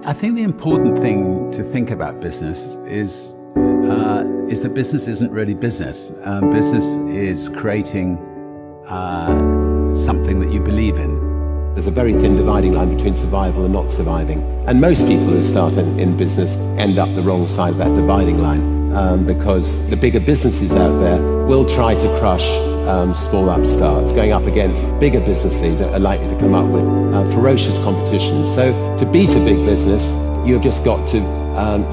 I think the important thing to think about business is that business isn't really business. Business is creating something that you believe in. There's a very thin dividing line between survival and not surviving. And most people who start in business end up the wrong side of that dividing line because the bigger businesses out there will try to crush small upstarts. Going up against bigger businesses are likely to come up with ferocious competition. So to beat a big business, you've just got to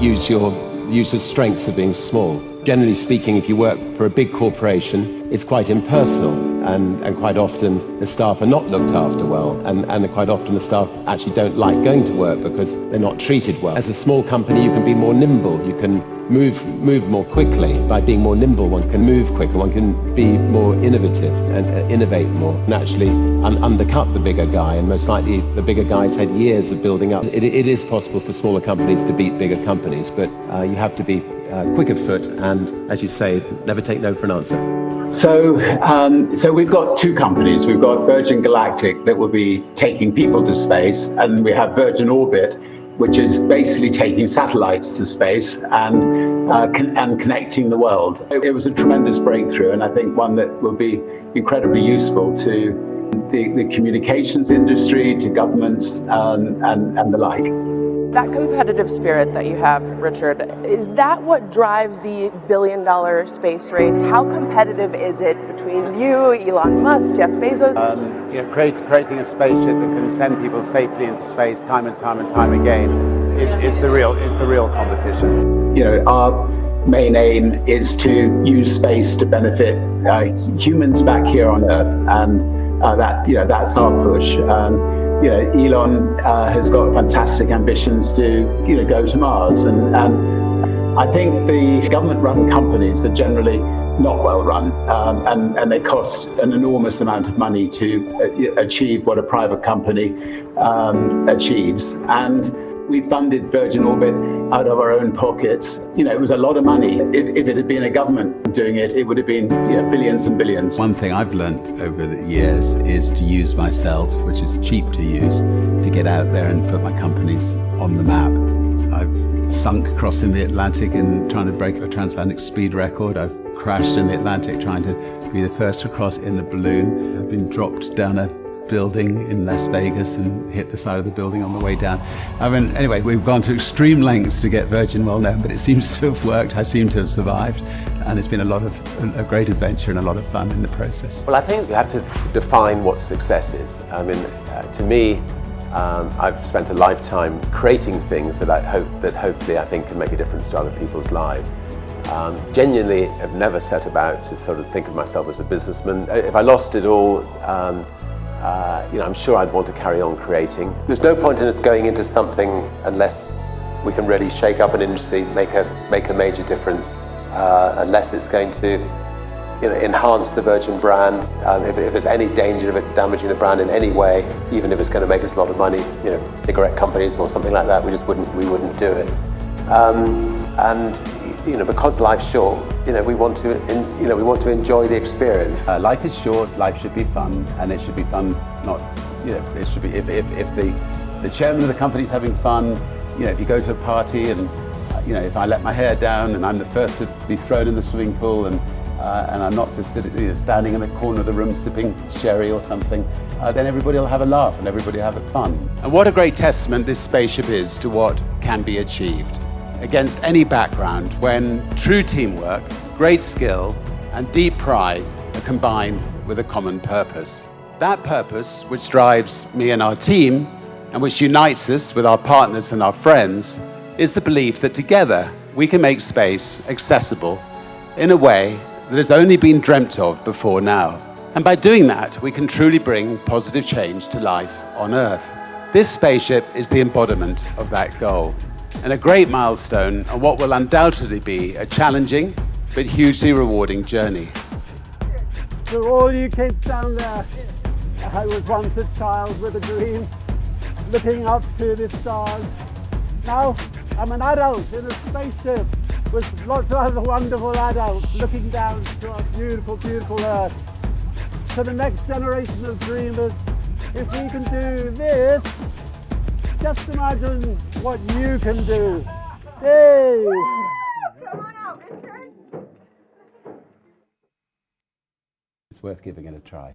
use the strengths of being small. Generally speaking, if you work for a big corporation, it's quite impersonal, and quite often the staff are not looked after well, and quite often the staff actually don't like going to work because they're not treated well. As a small company, you can be more nimble, you can move more quickly. By being more nimble, one can move quicker, one can be more innovative and innovate more, and actually undercut the bigger guy, and most likely the bigger guy's had years of building up. It is possible for smaller companies to beat bigger companies, but you have to be quick of foot and, as you say, never take no for an answer. So we've got two companies. We've got Virgin Galactic that will be taking people to space, and we have Virgin Orbit, which is basically taking satellites to space and connecting the world. It was a tremendous breakthrough, and I think one that will be incredibly useful to the communications industry, to governments, and the like. That competitive spirit that you have, Richard, is that what drives the billion-dollar space race? How competitive is it between you, Elon Musk, Jeff Bezos? Creating a spaceship that can send people safely into space time and time again is the real competition. You know, our main aim is to use space to benefit humans back here on Earth, and that's our push. Elon has got fantastic ambitions to, go to Mars, and I think the government-run companies are generally not well run, and they cost an enormous amount of money to achieve what a private company achieves. And we funded Virgin Orbit out of our own pockets. It was a lot of money. If it had been a government doing it, it would have been billions and billions. One thing I've learned over the years is to use myself, which is cheap to use, to get out there and put my companies on the map. I've sunk crossing the Atlantic and trying to break a transatlantic speed record. I've crashed in the Atlantic trying to be the first to cross in a balloon. I've been dropped down a building in Las Vegas and hit the side of the building on the way down. Anyway, we've gone to extreme lengths to get Virgin well known, but it seems to have worked. I seem to have survived, and it's been a great adventure and a lot of fun in the process. Well, I think you have to define what success is. To me, I've spent a lifetime creating things that hopefully I think can make a difference to other people's lives. Genuinely, I've never set about to sort of think of myself as a businessman. If I lost it all, I'm sure I'd want to carry on creating. There's no point in us going into something unless we can really shake up an industry, make a major difference, unless it's going to enhance the Virgin brand. If there's any danger of it damaging the brand in any way, even if it's going to make us a lot of money, cigarette companies or something like that, we wouldn't do it. Because life's short, we want to enjoy the experience. Life is short. Life should be fun, and it should be fun. It should be if the chairman of the company's having fun. If you go to a party and if I let my hair down and I'm the first to be thrown in the swimming pool and I'm not just standing in the corner of the room sipping sherry or something, then everybody will have a laugh and everybody will have fun. And what a great testament this spaceship is to what can be achieved against any background when true teamwork, great skill, and deep pride are combined with a common purpose. That purpose, which drives me and our team, and which unites us with our partners and our friends, is the belief that together we can make space accessible in a way that has only been dreamt of before now. And by doing that, we can truly bring positive change to life on Earth. This spaceship is the embodiment of that goal, and a great milestone on what will undoubtedly be a challenging but hugely rewarding journey. To all you kids down there, I was once a child with a dream, looking up to the stars. Now I'm an adult in a spaceship with lots of other wonderful adults looking down to our beautiful, beautiful Earth. To the next generation of dreamers, if we can do this, just imagine what you can do. Hey! Come on out, Richard. It's worth giving it a try.